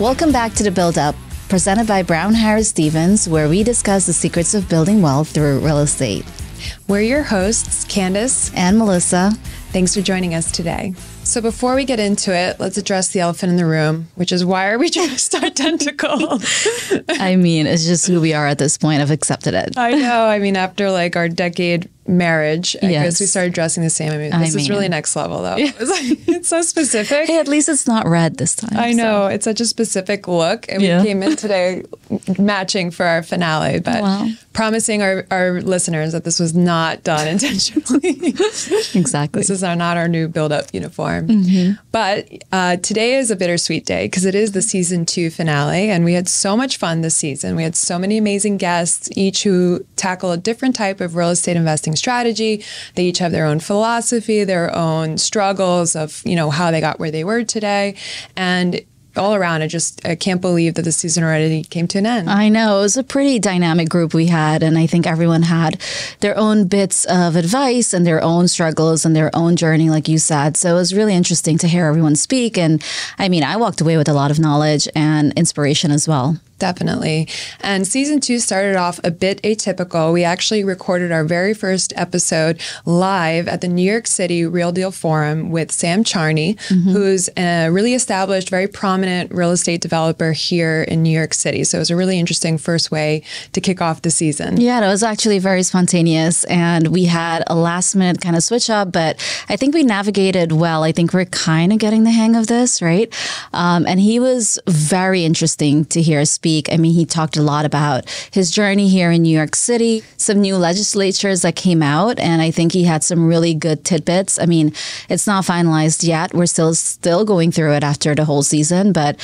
Welcome back to The Build Up, presented by Brown Harris Stevens, where we discuss the secrets of building wealth through real estate. We're your hosts, Candice and Malessa. Thanks for joining us today. So before we get into it, let's address the elephant in the room, which is, why are we trying to start Tentacle? I mean, it's just who we are at this point. I've accepted it. I know. I mean, after like our decade marriage, I guess we started dressing the same. I mean, this is really next level, though. Yeah. It's so specific. Hey, at least it's not red this time. I know. It's such a specific look. And we came in today matching for our finale, but promising our listeners that this was not done intentionally. Exactly. This is not our new build-up uniform. But today is a bittersweet day because it is the season 2 finale, and we had so much fun this season. We had so many amazing guests, each who tackle a different type of real estate investing strategy. They each have their own philosophy, their own struggles of, how they got where they were today. And all around, I can't believe that the season already came to an end. I know. It was a pretty dynamic group we had, and I think everyone had their own bits of advice and their own struggles and their own journey, like you said. So it was really interesting to hear everyone speak. And I mean, I walked away with a lot of knowledge and inspiration as well. Definitely. And season 2 started off a bit atypical. We actually recorded our very first episode live at the New York City Real Deal Forum with Sam Charney, who's a really established, very prominent real estate developer here in New York City. So it was a really interesting first way to kick off the season. Yeah, it was actually very spontaneous, and we had a last minute kind of switch up, but I think we navigated well. I think we're kind of getting the hang of this, right? And he was very interesting to hear speak. I mean, he talked a lot about his journey here in New York City, some new legislatures that came out, and I think he had some really good tidbits. I mean, it's not finalized yet. We're still going through it after the whole season, but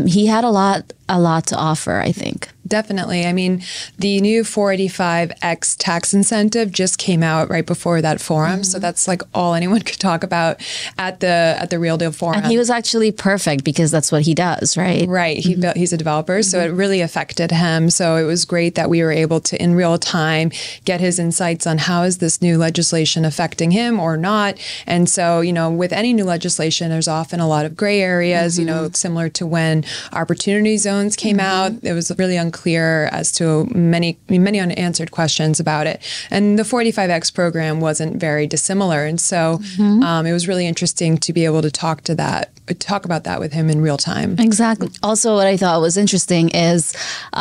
he had a lot to offer, I think. Definitely. I mean, the new 485X tax incentive just came out right before that forum. So that's like all anyone could talk about at the Real Deal Forum. And he was actually perfect because that's what he does, right? Right. He's a developer. So it really affected him. So it was great that we were able to, in real time, get his insights on how is this new legislation affecting him or not. And so, with any new legislation, there's often a lot of gray areas, similar to when opportunity zones came out. It was really unclear as to many unanswered questions about it. And the 45X program wasn't very dissimilar. And so it was really interesting to be able to talk about that with him in real time. Exactly. Also, what I thought was interesting is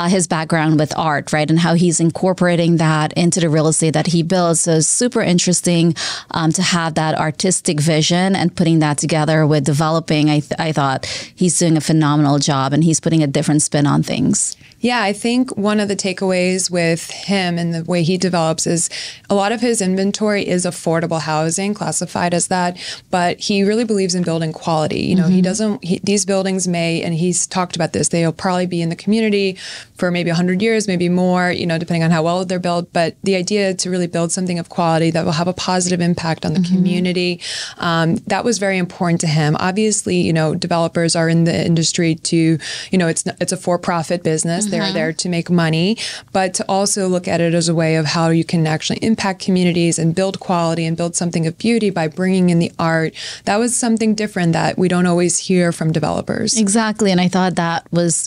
his background with art, right? And how he's incorporating that into the real estate that he builds. So it's super interesting to have that artistic vision and putting that together with developing. I thought he's doing a phenomenal job, and he's putting a different spin on things. Yeah, I think one of the takeaways with him and the way he develops is a lot of his inventory is affordable housing, classified as that, but he really believes in building quality. These buildings and he's talked about this, they'll probably be in the community for maybe 100 years, maybe more, depending on how well they're built. But the idea to really build something of quality that will have a positive impact on the community, that was very important to him. Obviously, developers are in the industry to, it's a for-profit business. They're there to make money, but to also look at it as a way of how you can actually impact communities and build quality and build something of beauty by bringing in the art. That was something different that we don't always hear from developers. Exactly. And I thought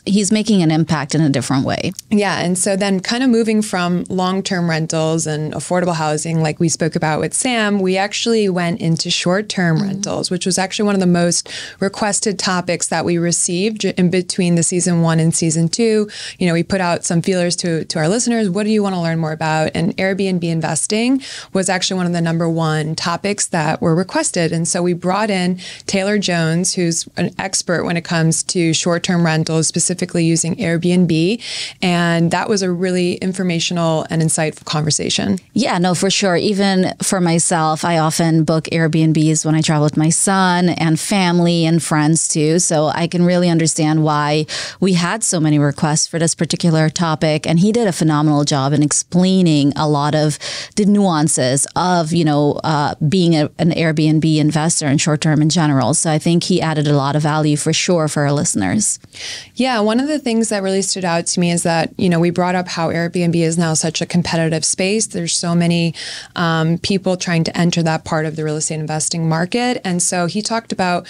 he's making an impact in a different way. Yeah. And so then kind of moving from long-term rentals and affordable housing, like we spoke about with Sam, we actually went into short-term rentals, which was actually one of the most requested topics that we received in between the season 1 and season 2. We put out some feelers to our listeners. What do you want to learn more about? And Airbnb investing was actually one of the #1 topics that were requested. And so we brought in Taylor Jones, who's an expert when it comes to short-term rentals, specifically using Airbnb. And that was a really informational and insightful conversation. Yeah, no, for sure. Even for myself, I often book Airbnbs when I travel with my son and family and friends too. So I can really understand why we had so many requests for this particular topic, and he did a phenomenal job in explaining a lot of the nuances of, being an Airbnb investor and short-term in general. So I think he added a lot of value for sure for our listeners. Yeah, one of the things that really stood out to me is that, we brought up how Airbnb is now such a competitive space. There's so many people trying to enter that part of the real estate investing market. And so he talked about,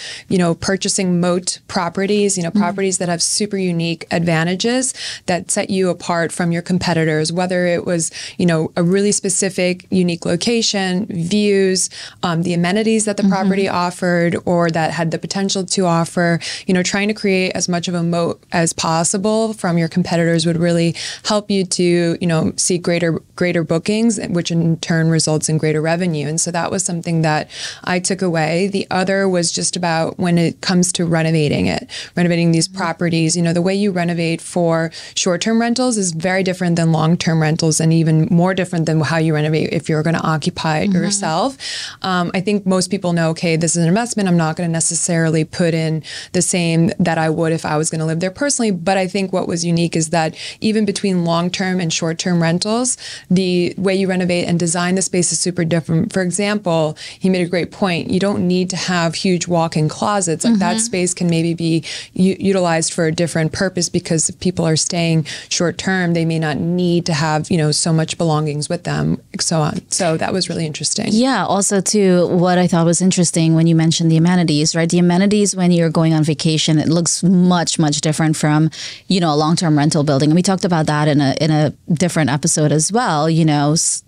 purchasing moat properties, properties that have super unique advantages that set you apart from your competitors, whether it was, a really specific, unique location, views, the amenities that the property offered or that had the potential to offer, trying to create as much of a moat as possible from your competitors would really help you to, see greater bookings, which in turn results in greater revenue. And so that was something that I took away. The other was just about when it comes to renovating these properties, the way you renovate for short-term rentals is very different than long-term rentals and even more different than how you renovate if you're going to occupy it yourself. I think most people know, okay, this is an investment. I'm not going to necessarily put in the same that I would if I was going to live there personally. But I think what was unique is that even between long-term and short-term rentals, the way you renovate and design the space is super different. For example, he made a great point. You don't need to have huge walk-in closets. Like that space can maybe be utilized for a different purpose because if people are staying short-term, they may not need to have, so much belongings with them, so on. So that was really interesting. Yeah. Also, too, what I thought was interesting when you mentioned the amenities, right? The amenities when you're going on vacation, it looks much, much different from, a long-term rental building. And we talked about that in a different episode as well.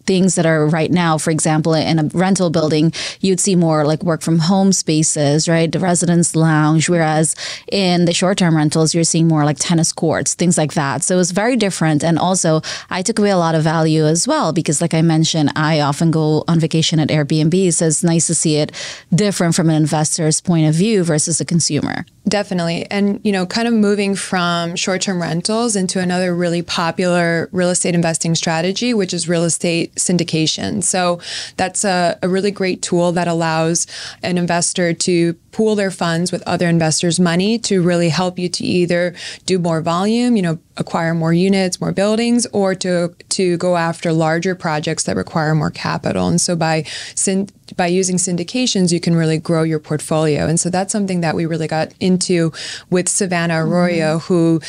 Things that are right now, for example, in a rental building, you'd see more like work from home spaces, right? The residence lounge, whereas in the short-term rentals, you're seeing more like tennis courts, things like that. So it's very different. And also, I took away a lot of value as well, because like I mentioned, I often go on vacation at Airbnb. So it's nice to see it different from an investor's point of view versus a consumer. Definitely. And, kind of moving from short-term rentals into another really popular real estate investing strategy, which is real estate syndication. So that's a really great tool that allows an investor to pool their funds with other investors' money to really help you to either do more volume, acquire more units, more buildings, or to go after larger projects that require more capital. And so by using syndications, you can really grow your portfolio. And so that's something that we really got into with Savannah Arroyo, who,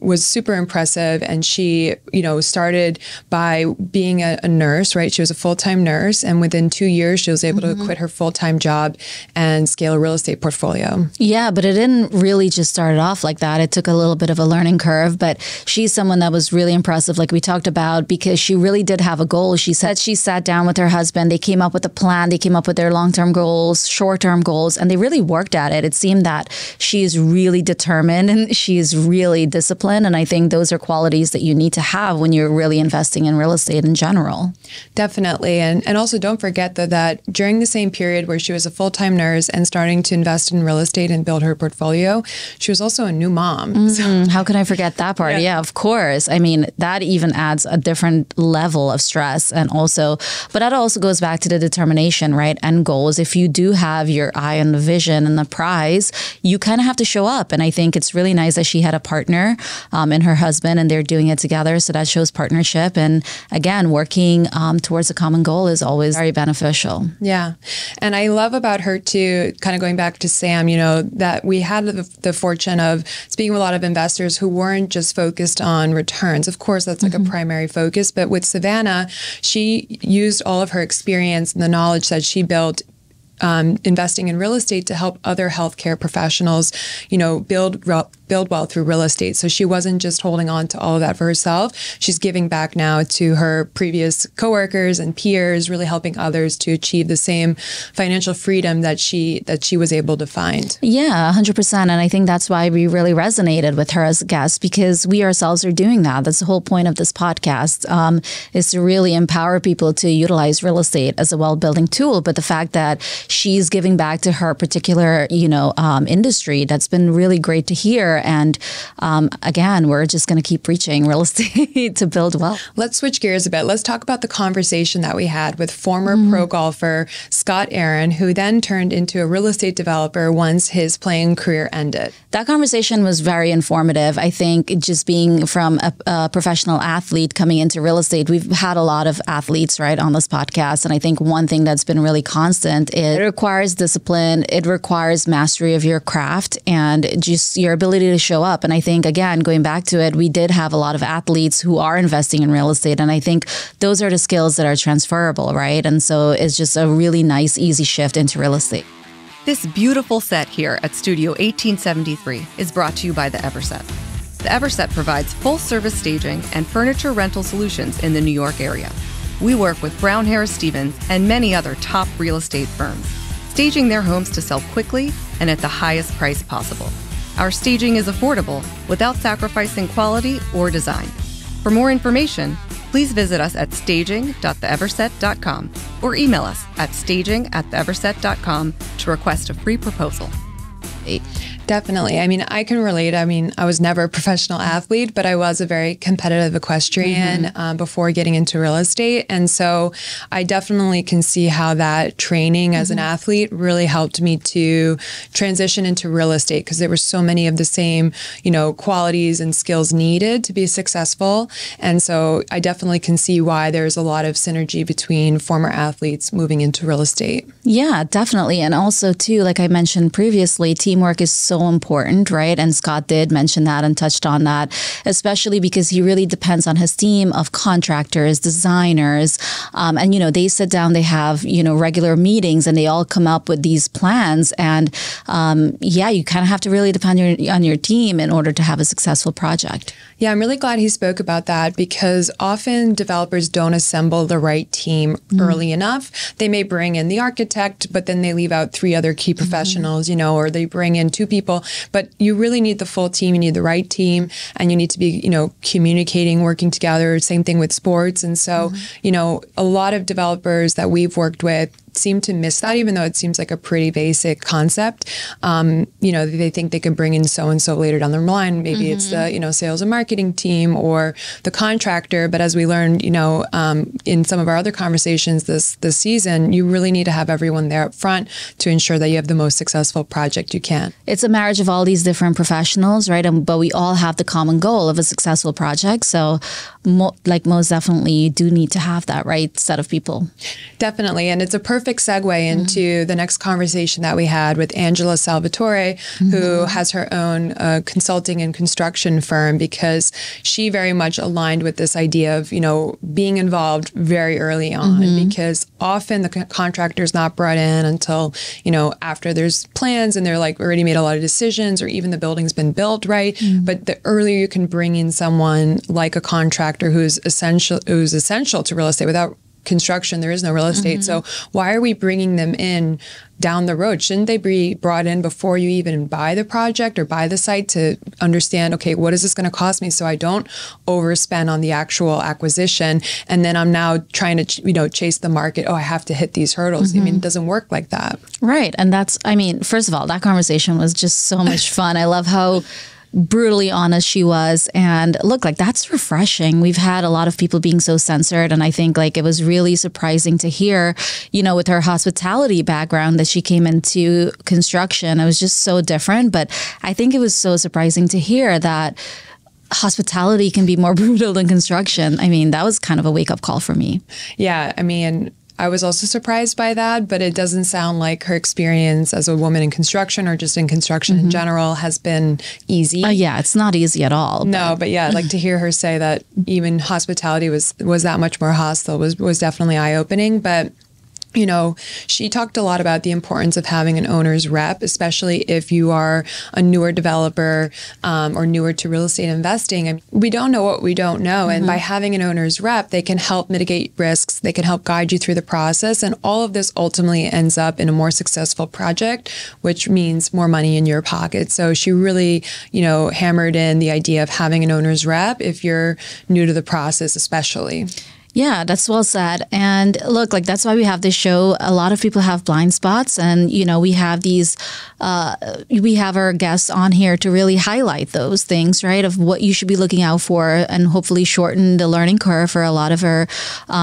was super impressive. And she, started by being a nurse, right? She was a full-time nurse. And within 2 years, she was able to quit her full-time job and scale a real estate portfolio. Yeah, but it didn't really just start off like that. It took a little bit of a learning curve. But she's someone that was really impressive, like we talked about, because she really did have a goal. She said she sat down with her husband. They came up with a plan. They came up with their long-term goals, short-term goals, and they really worked at it. It seemed that she is really determined and she is really disciplined. And I think those are qualities that you need to have when you're really investing in real estate in general. Definitely. And also don't forget that during the same period where she was a full-time nurse and starting to invest in real estate and build her portfolio, she was also a new mom. How can I forget that part? Yeah, of course. I mean, that even adds a different level of stress. And also, but that also goes back to the determination, right? And goals. If you do have your eye on the vision and the prize, you kind of have to show up. And I think it's really nice that she had a partner and her husband, and they're doing it together. So that shows partnership. And again, working towards a common goal is always very beneficial. Yeah. And I love about her too, kind of going back to Sam, that we had the fortune of speaking with a lot of investors who weren't just focused on returns. Of course, that's like a primary focus. But with Savannah, she used all of her experience and the knowledge that she built investing in real estate to help other healthcare professionals, build wealth through real estate. So she wasn't just holding on to all of that for herself. She's giving back now to her previous coworkers and peers, really helping others to achieve the same financial freedom that she was able to find. Yeah, 100%. And I think that's why we really resonated with her as a guest, because we ourselves are doing that. That's the whole point of this podcast, is to really empower people to utilize real estate as a wealth-building tool. But the fact that she's giving back to her particular, industry, that's been really great to hear. And again, we're just going to keep preaching real estate to build wealth. Let's switch gears a bit. Let's talk about the conversation that we had with former pro golfer Scott Aaron, who then turned into a real estate developer once his playing career ended. That conversation was very informative. I think just being from a professional athlete coming into real estate, we've had a lot of athletes, right, on this podcast. And I think one thing that's been really constant is it requires discipline. It requires mastery of your craft and just your ability to show up. And I think, again, going back to it, we did have a lot of athletes who are investing in real estate. And I think those are the skills that are transferable, right? And so it's just a really nice, easy shift into real estate. This beautiful set here at Studio 1873 is brought to you by the Everset. The Everset provides full-service staging and furniture rental solutions in the New York area. We work with Brown Harris Stevens and many other top real estate firms, staging their homes to sell quickly and at the highest price possible. Our staging is affordable without sacrificing quality or design. For more information, please visit us at staging.theeverset.com or email us at staging@theeverset.com to request a free proposal. Definitely. I mean, I can relate. I mean, I was never a professional athlete, but I was a very competitive equestrian before getting into real estate. And so I definitely can see how that training as an athlete really helped me to transition into real estate because there were so many of the same, qualities and skills needed to be successful. And so I definitely can see why there's a lot of synergy between former athletes moving into real estate. Yeah, definitely. And also, too, like I mentioned previously, teamwork is so important, right? And Scott did mention that and touched on that, especially because he really depends on his team of contractors, designers. And, they sit down, they have, regular meetings and they all come up with these plans. And you kind of have to really depend on your team in order to have a successful project. Yeah, I'm really glad he spoke about that because often developers don't assemble the right team early enough. They may bring in the architect, but then they leave out 3 other key professionals, or they bring in 2 people. But you really need the full team. You need the right team and you need to be, communicating, working together. Same thing with sports. And so, a lot of developers that we've worked with seem to miss that, even though it seems like a pretty basic concept. They think they can bring in so-and-so later down the line. Maybe it's the, sales and marketing team or the contractor. But as we learned, in some of our other conversations this season, you really need to have everyone there up front to ensure that you have the most successful project you can. It's a marriage of all these different professionals, right? But we all have the common goal of a successful project. So most definitely do need to have that right set of people. Definitely. And it's a perfect segue into the next conversation that we had with Angela Salvatore, who has her own consulting and construction firm, because she very much aligned with this idea of, being involved very early on, because often the contractor's not brought in until, after there's plans and they're like already made a lot of decisions or even the building's been built, right? But the earlier you can bring in someone like a contractor who's essential to real estate. Without construction, there is no real estate. So why are we bringing them in down the road? Shouldn't they be brought in before you even buy the project or buy the site to understand, okay, what is this going to cost me so I don't overspend on the actual acquisition and then I'm now trying to, chase the market. Oh, I have to hit these hurdles. I mean, it doesn't work like that. Right. And first of all, that conversation was just so much fun. I love how brutally honest she was. And look, that's refreshing. We've had a lot of people being so censored. And I think it was really surprising to hear, with her hospitality background that she came into construction. It was just so different. But I think it was so surprising to hear that hospitality can be more brutal than construction. I mean, that was kind of a wake up call for me. Yeah. I mean, I was also surprised by that, but it doesn't sound like her experience as a woman in construction or just in construction in general has been easy. Yeah, it's not easy at all. No, but yeah, I'd like to hear her say that even hospitality was that much more hostile was definitely eye-opening. But she talked a lot about the importance of having an owner's rep, especially if you are a newer developer or newer to real estate investing. I mean, we don't know what we don't know. And by having an owner's rep, they can help mitigate risks. They can help guide you through the process. And all of this ultimately ends up in a more successful project, which means more money in your pocket. So she really, hammered in the idea of having an owner's rep if you're new to the process, especially. Yeah, that's well said. And look, like that's why we have this show. A lot of people have blind spots, and we have we have our guests on here to really highlight those things, right? Of what you should be looking out for, and hopefully shorten the learning curve for a lot of our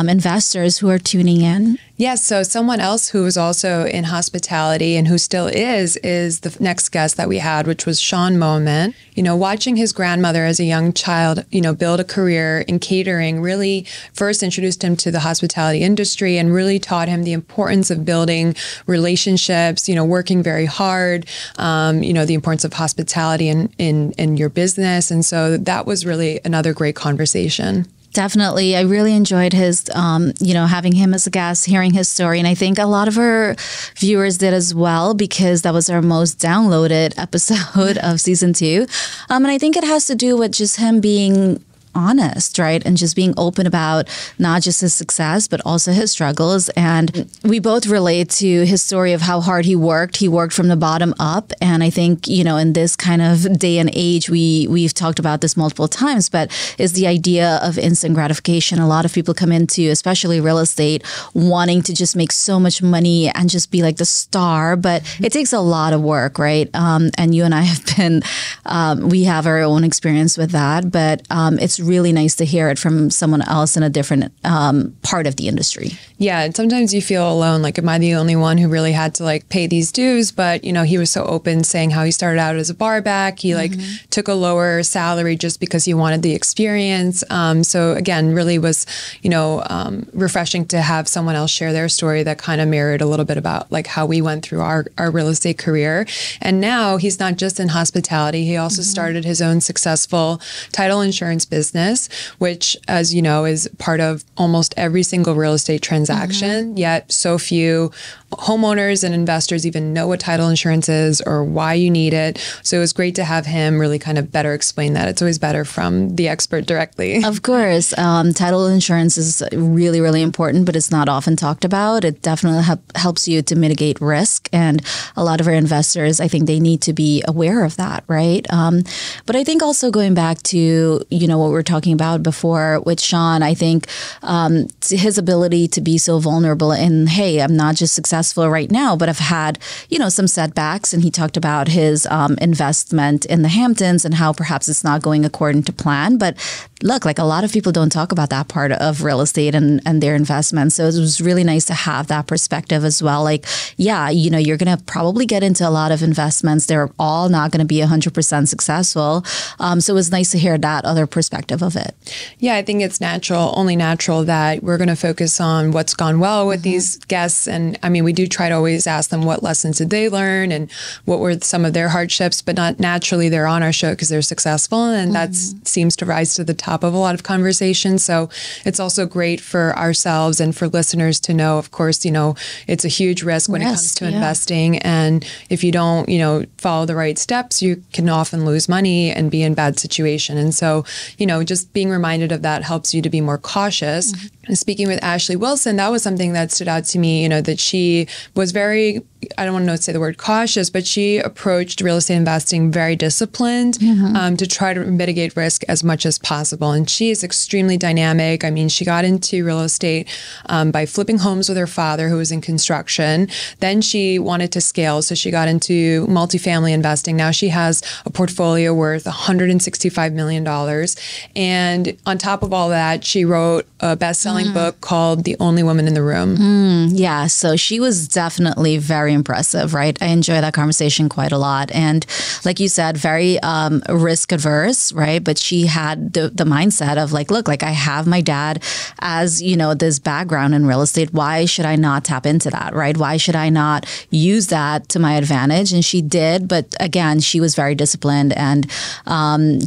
investors who are tuning in. Yes, so someone else who was also in hospitality and who still is the next guest that we had, which was Sean Moman. Watching his grandmother as a young child, build a career in catering really first introduced him to the hospitality industry and really taught him the importance of building relationships, working very hard, the importance of hospitality in your business. And so that was really another great conversation. Definitely. I really enjoyed his, having him as a guest, hearing his story. And I think a lot of our viewers did as well, because that was our most downloaded episode of season 2. And I think it has to do with just him being honest, right? And just being open about not just his success, but also his struggles. And we both relate to his story of how hard he worked. He worked from the bottom up. And I think, in this kind of day and age, we've talked about this multiple times, but is the idea of instant gratification. A lot of people come into, especially real estate, wanting to just make so much money and just be like the star. But it takes a lot of work, right? And you and I have been, we have our own experience with that, but it's really nice to hear it from someone else in a different part of the industry. Yeah, and sometimes you feel alone. Like, am I the only one who really had to pay these dues? But he was so open, saying how he started out as a bar back. He took a lower salary just because he wanted the experience. So again, really was refreshing to have someone else share their story that kind of mirrored a little bit about how we went through our real estate career. And now he's not just in hospitality. He also started his own successful title insurance business, which, as you know, is part of almost every single real estate transaction. Yet so few homeowners and investors even know what title insurance is or why you need it. So it was great to have him really kind of better explain that. It's always better from the expert directly. Of course. Title insurance is really, really important, but it's not often talked about. It definitely helps you to mitigate risk. And a lot of our investors, I think they need to be aware of that, right? But I think also going back to, what we were talking about before with Sean, I think his ability to be so vulnerable in, hey, I'm not just successful right now, but I've had, some setbacks. And he talked about his investment in the Hamptons and how perhaps it's not going according to plan. But look, a lot of people don't talk about that part of real estate and their investments. So it was really nice to have that perspective as well. You're going to probably get into a lot of investments. They're all not going to be 100% successful. So it was nice to hear that other perspective of it. Yeah, I think it's only natural that we're going to focus on what's gone well with these guests. And I mean, we do try to always ask them what lessons did they learn and what were some of their hardships, but not naturally they're on our show because they're successful. And that seems to rise to the top of a lot of conversations. So it's also great for ourselves and for listeners to know, of course, it's a huge risk when it comes to investing. And if you don't, follow the right steps, you can often lose money and be in bad situation. And so, just being reminded of that helps you to be more cautious. And speaking with Ashley Wilson, that was something that stood out to me, that she was very, I don't want to say the word cautious, but she approached real estate investing very disciplined to try to mitigate risk as much as possible. And she is extremely dynamic. I mean, she got into real estate by flipping homes with her father, who was in construction. Then she wanted to scale, so she got into multifamily investing. Now she has a portfolio worth $165 million. And on top of all that, she wrote a best-selling book called The Only Woman in the Room. Yeah, so she was definitely very impressive, right? I enjoy that conversation quite a lot. And like you said, very risk averse, right? But she had the mindset of look, I have my dad as, this background in real estate. Why should I not tap into that, right? Why should I not use that to my advantage? And she did. But again, she was very disciplined and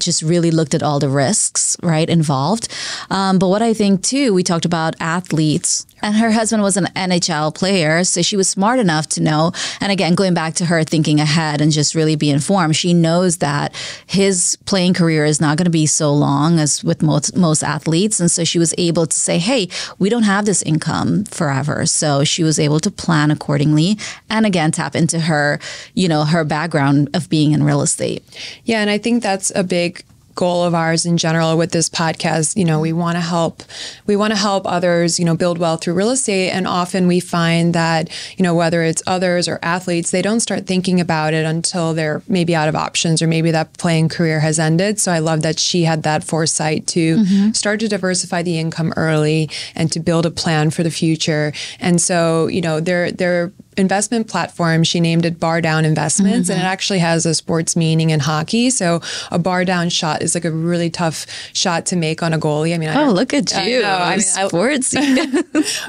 just really looked at all the risks, right, involved. But what I think too, we talked about athletes, and her husband was an NHL player. So she was smart enough to know. And again, going back to her thinking ahead and just really be informed, she knows that his playing career is not going to be so long as with most athletes. And so she was able to say, hey, we don't have this income forever. So she was able to plan accordingly. And again, tap into her, her background of being in real estate. Yeah. And I think that's a big goal of ours in general with this podcast. We want to help others, build wealth through real estate. And often we find that, whether it's others or athletes, they don't start thinking about it until they're maybe out of options or maybe that playing career has ended. So I love that she had that foresight to start to diversify the income early and to build a plan for the future. And so, their investment platform, she named it Bar Down Investments, and it actually has a sports meaning in hockey. So a bar down shot is like a really tough shot to make on a goalie. I mean, look at you. Sports.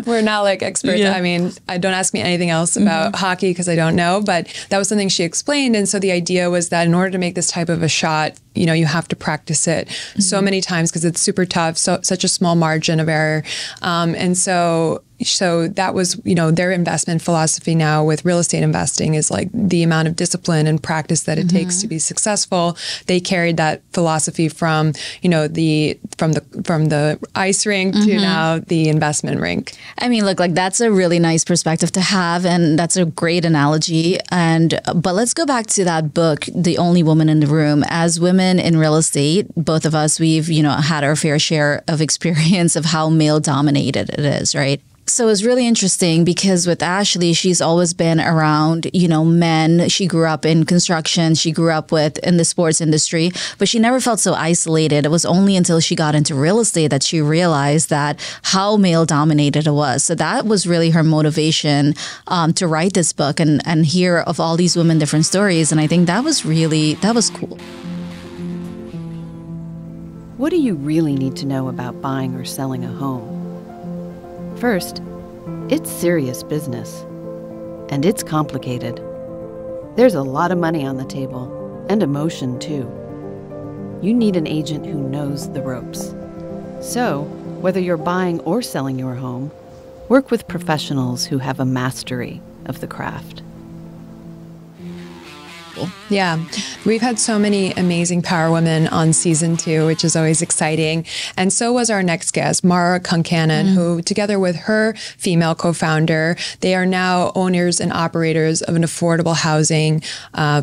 We're not like experts. Yeah. I mean, don't ask me anything else about hockey because I don't know, but that was something she explained. And so the idea was that in order to make this type of a shot, you have to practice it so many times because it's super tough, such a small margin of error. And so that was, their investment philosophy now with real estate investing is like the amount of discipline and practice that it takes to be successful. They carried that philosophy from, from the ice rink to now the investment rink. I mean, look, like that's a really nice perspective to have, and that's a great analogy. But let's go back to that book, The Only Woman in the Room. As women in real estate, both of us, we've, had our fair share of experience of how male dominated it is, right? So it's really interesting because with Ashley, she's always been around, men. She grew up in construction. She grew up in the sports industry, but she never felt so isolated. It was only until she got into real estate that she realized that how male dominated it was. So that was really her motivation to write this book and hear of all these women, different stories. And I think that was cool. What do you really need to know about buying or selling a home? First, it's serious business, and it's complicated. There's a lot of money on the table, and emotion too. You need an agent who knows the ropes. So, whether you're buying or selling your home, work with professionals who have a mastery of the craft. Yeah, we've had so many amazing power women on season 2, which is always exciting. And so was our next guest, Mara Concannon, who together with her female co-founder, they are now owners and operators of an affordable housing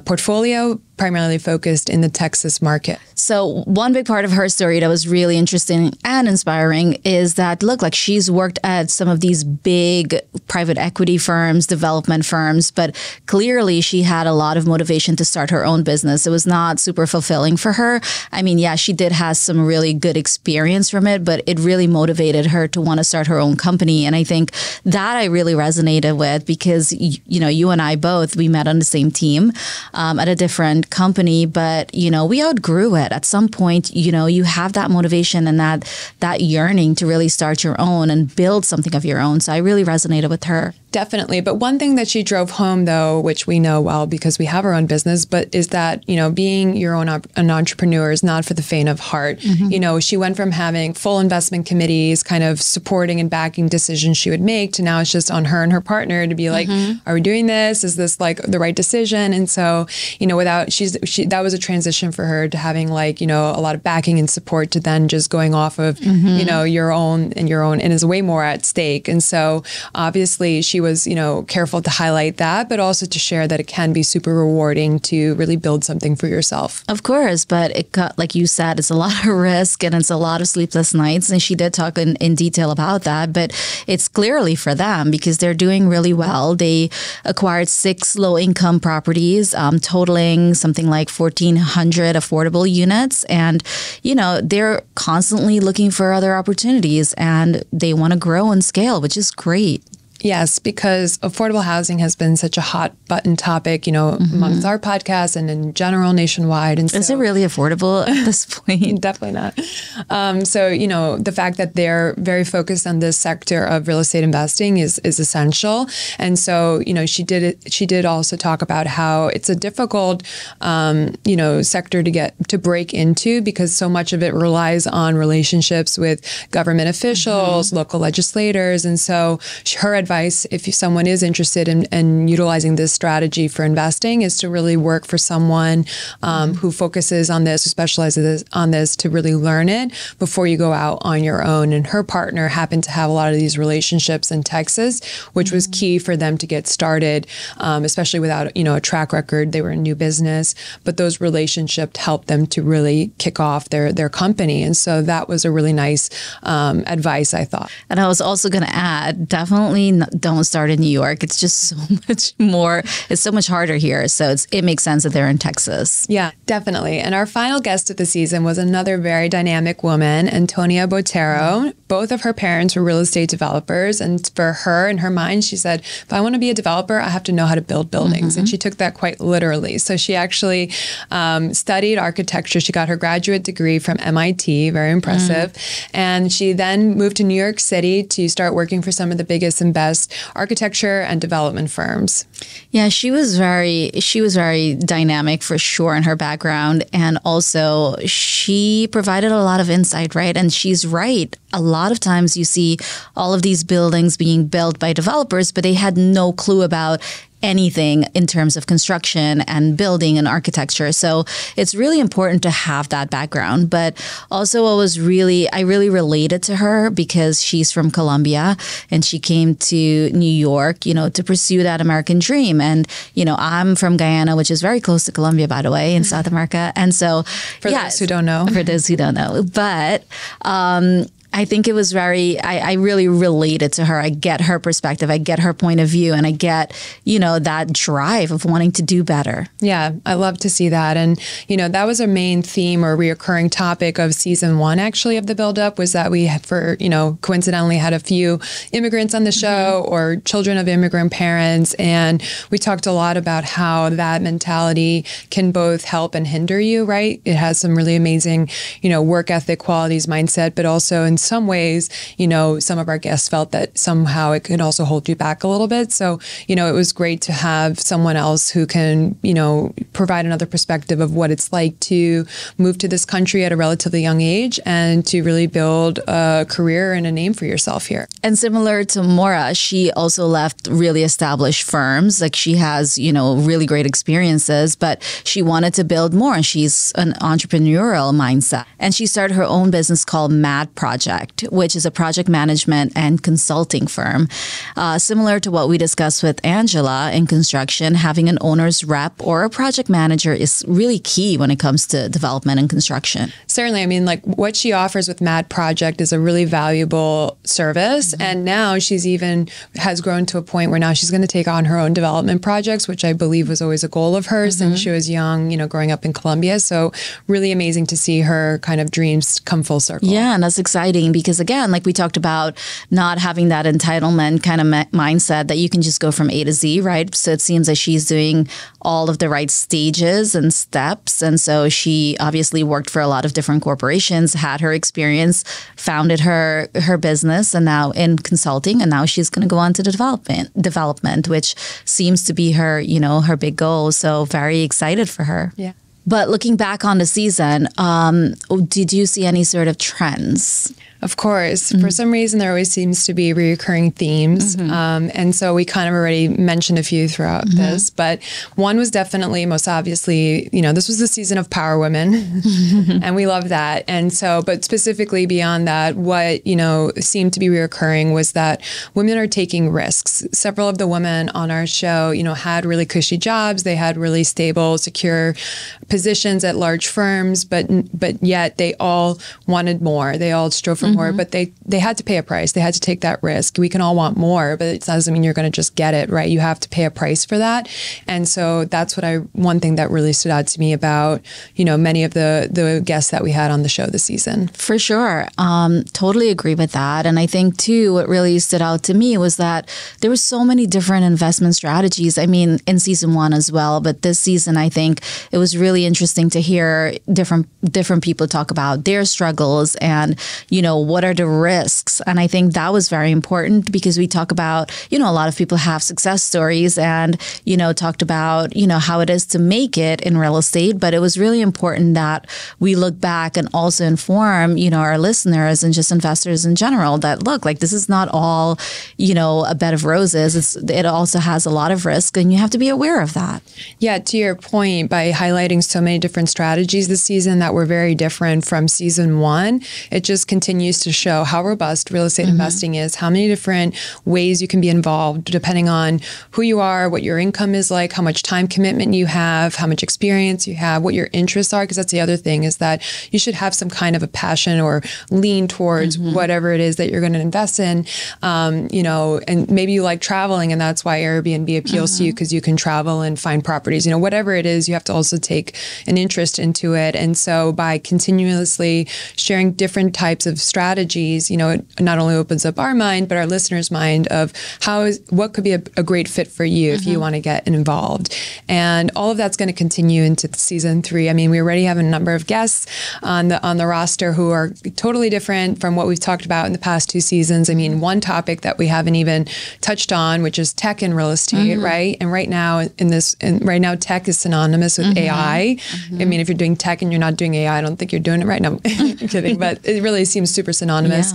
portfolio primarily focused in the Texas market. So one big part of her story that was really interesting and inspiring is that, look, like she's worked at some of these big private equity firms, development firms, but clearly she had a lot of motivation to start her own business. It was not super fulfilling for her. I mean, yeah, she did have some really good experience from it, but it really motivated her to want to start her own company. And I think that I really resonated with because, you and I both, we met on the same team at a different company, but we outgrew it. At some point, you have that motivation and that yearning to really start your own and build something of your own. So I really resonated with her. Definitely. But one thing that she drove home, though, which we know well because we have our own business, but is that, being your own an entrepreneur is not for the faint of heart. She went from having full investment committees kind of supporting and backing decisions she would make to now it's just on her and her partner to be like, are we doing this? Is this like the right decision? And so, that was a transition for her to having like, a lot of backing and support to then just going off of, your own, and is way more at stake. And so obviously she was, careful to highlight that, but also to share that it can be super rewarding to really build something for yourself. Of course, but it got, like you said, it's a lot of risk and it's a lot of sleepless nights. And she did talk in detail about that, but it's clearly for them because they're doing really well. They acquired 6 low-income properties, totaling something like 1,400 affordable units. And, they're constantly looking for other opportunities and they want to grow and scale, which is great. Yes, because affordable housing has been such a hot button topic, amongst our podcast and in general nationwide. And is it really affordable at this point? Definitely not. So, the fact that they're very focused on this sector of real estate investing is essential. And so, she did also talk about how it's a difficult, sector to break into because so much of it relies on relationships with government officials, local legislators. And so her advice, if someone is interested in utilizing this strategy for investing, is to really work for someone who focuses on this, who specializes on this, to really learn it before you go out on your own. And her partner happened to have a lot of these relationships in Texas, which was key for them to get started, especially without, a track record. They were a new business, but those relationships helped them to really kick off their company. And so that was a really nice advice, I thought. And I was also going to add, definitely don't start in New York. It's just so much more, it's so much harder here. So it makes sense that they're in Texas. Yeah, definitely. And our final guest of the season was another very dynamic woman, Antonia Botero. Both of her parents were real estate developers. And for her, in her mind, she said, if I want to be a developer, I have to know how to build buildings. And she took that quite literally. So she actually studied architecture. She got her graduate degree from MIT, very impressive. And she then moved to New York City to start working for some of the biggest and best architecture and development firms. Yeah, she was very dynamic for sure in her background. And also she provided a lot of insight, right? And she's right. A lot of times you see all of these buildings being built by developers, but they had no clue about anything in terms of construction and building and architecture. So it's really important to have that background. But also I really related to her because she's from Colombia and she came to New York, to pursue that American dream. And, I'm from Guyana, which is very close to Colombia, by the way, in South America. And so for those who don't know. But I think it was I really related to her. I get her perspective. I get her point of view. And I get, that drive of wanting to do better. Yeah, I love to see that. And, that was a main theme or reoccurring topic of season 1, actually, of the buildup, was that we, coincidentally had a few immigrants on the show or children of immigrant parents. And we talked a lot about how that mentality can both help and hinder you, right? It has some really amazing, work ethic qualities, mindset, but also in some ways, some of our guests felt that somehow it could also hold you back a little bit. So, it was great to have someone else who can, provide another perspective of what it's like to move to this country at a relatively young age and to really build a career and a name for yourself here. And similar to Maura, she also left really established firms. Like she has, really great experiences, but she wanted to build more. And she's an entrepreneurial mindset. And she started her own business called Mad Project, which is a project management and consulting firm. Similar to what we discussed with Angela in construction, having an owner's rep or a project manager is really key when it comes to development and construction. Certainly. I mean, like what she offers with Mad Project is a really valuable service. And now she's even has grown to a point where now she's going to take on her own development projects, which I believe was always a goal of hers since she was young, growing up in Colombia. So really amazing to see her kind of dreams come full circle. Yeah, and that's exciting because again, like we talked about, not having that entitlement kind of mindset that you can just go from A to Z, right? So it seems that she's doing all of the right stages and steps. And so she obviously worked for a lot of different corporations, had her experience, founded her business, and now in consulting. And now she's going to go on to the development, which seems to be her, her big goal. So very excited for her. Yeah. But looking back on the season, did you see any sort of trends? Of course. For some reason, there always seems to be recurring themes. And so we kind of already mentioned a few throughout this. But one was definitely, most obviously, this was the season of Power Women. And we love that. And so, but specifically beyond that, what, seemed to be reoccurring was that women are taking risks. Several of the women on our show, had really cushy jobs. They had really stable, secure positions at large firms, but yet they all wanted more. They all strove for more, but they had to pay a price. They had to take that risk. We can all want more, but it doesn't mean you're going to just get it, right? You have to pay a price for that. And so that's one thing that really stood out to me about, many of the guests that we had on the show this season. For sure. Totally agree with that. And I think too, what really stood out to me was that there were so many different investment strategies. I mean, in season 1 as well, but this season, I think it was really interesting to hear different people talk about their struggles and, what are the risks? And I think that was very important because we talk about, a lot of people have success stories and, talked about, how it is to make it in real estate. But it was really important that we look back and also inform, our listeners and just investors in general that, look, like this is not all, a bed of roses. It also has a lot of risk and you have to be aware of that. Yeah, to your point, by highlighting so many different strategies this season that were very different from season one, it just continues to show how robust real estate investing is, how many different ways you can be involved depending on who you are, what your income is like, how much time commitment you have, how much experience you have, what your interests are. Because that's the other thing, is that you should have some kind of a passion or lean towards whatever it is that you're going to invest in. And maybe you like traveling and that's why Airbnb appeals to you, because you can travel and find properties. Whatever it is, you have to also take an interest into it. And so by continuously sharing different types of strategies, it not only opens up our mind, but our listeners' mind of what could be a great fit for you if you want to get involved. And all of that's going to continue into season 3. I mean, we already have a number of guests on the roster who are totally different from what we've talked about in the past 2 seasons. I mean, one topic that we haven't even touched on, which is tech and real estate, right? And right now tech is synonymous with AI. I mean, if you're doing tech and you're not doing AI, I don't think you're doing it right now. I'm kidding, but it really seems super synonymous.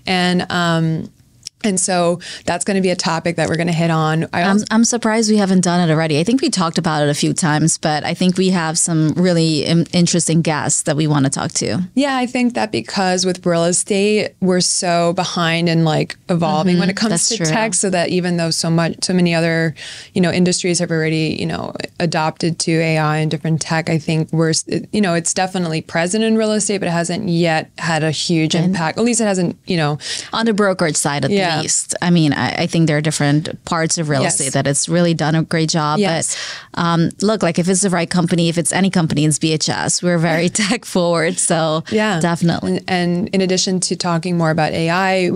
Yeah. And so that's going to be a topic that we're going to hit on. I'm surprised we haven't done it already. I think we talked about it a few times, but I think we have some really interesting guests that we want to talk to. Yeah, I think that because with real estate, we're so behind and evolving when it comes to tech, so that even though so many other, industries have already, adopted to AI and different tech, I think it's definitely present in real estate, but it hasn't yet had a huge impact. At least it hasn't, on the brokerage side of least. I mean, I think there are different parts of real estate that it's really done a great job. But look, if it's the right company, if it's any company, it's BHS. We're very tech forward. So definitely. And in addition to talking more about AI,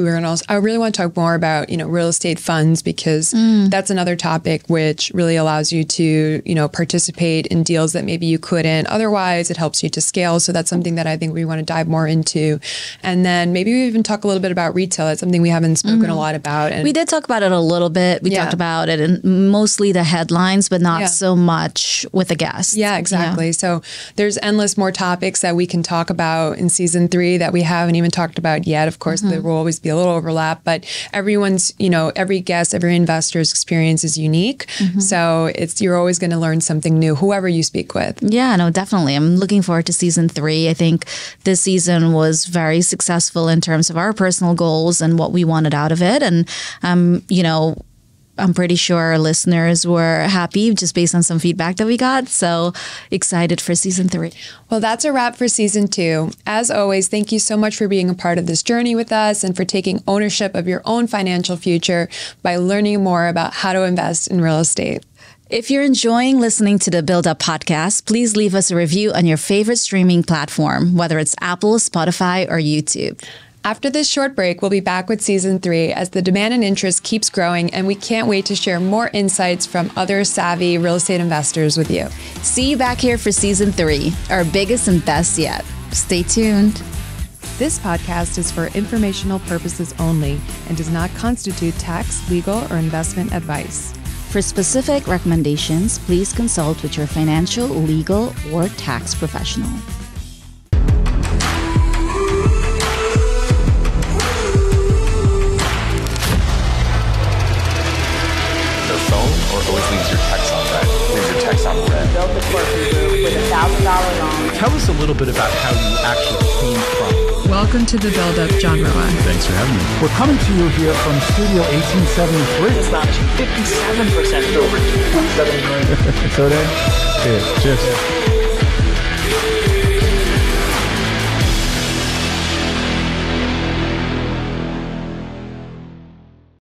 I really want to talk more about, real estate funds, because that's another topic which really allows you to, participate in deals that maybe you couldn't otherwise. It helps you to scale. So that's something that I think we want to dive more into. And then maybe we even talk a little bit about retail. That's something we haven't spoken a lot about. And we did talk about it a little bit. We talked about it in mostly the headlines, but not so much with the guests. Yeah, exactly. So there's endless more topics that we can talk about in season 3 that we haven't even talked about yet. Of course, there will always be a little overlap, but everyone's, every guest, every investor's experience is unique. So you're always going to learn something new, whoever you speak with. Yeah, no, definitely. I'm looking forward to season 3. I think this season was very successful in terms of our personal goals and what we wanted out of it. And, I'm pretty sure our listeners were happy just based on some feedback that we got. So excited for season 3. Well, that's a wrap for season 2. As always, thank you so much for being a part of this journey with us and for taking ownership of your own financial future by learning more about how to invest in real estate. If you're enjoying listening to the Build Up podcast, please leave us a review on your favorite streaming platform, whether it's Apple, Spotify, or YouTube. After this short break, we'll be back with season 3 as the demand and interest keeps growing, and we can't wait to share more insights from other savvy real estate investors with you. See you back here for season 3, our biggest and best yet. Stay tuned. This podcast is for informational purposes only and does not constitute tax, legal, or investment advice. For specific recommendations, please consult with your financial, legal, or tax professional. Always leaves your text on red. Leaves your text on red. Built the corporate group with $1,000 loan. Tell us a little bit about how you actually came from. Welcome to the Build Up, John Roa. Thanks for having me. We're coming to you here from Studio 1873. It's not 57% over. 7 million. So then, cheers.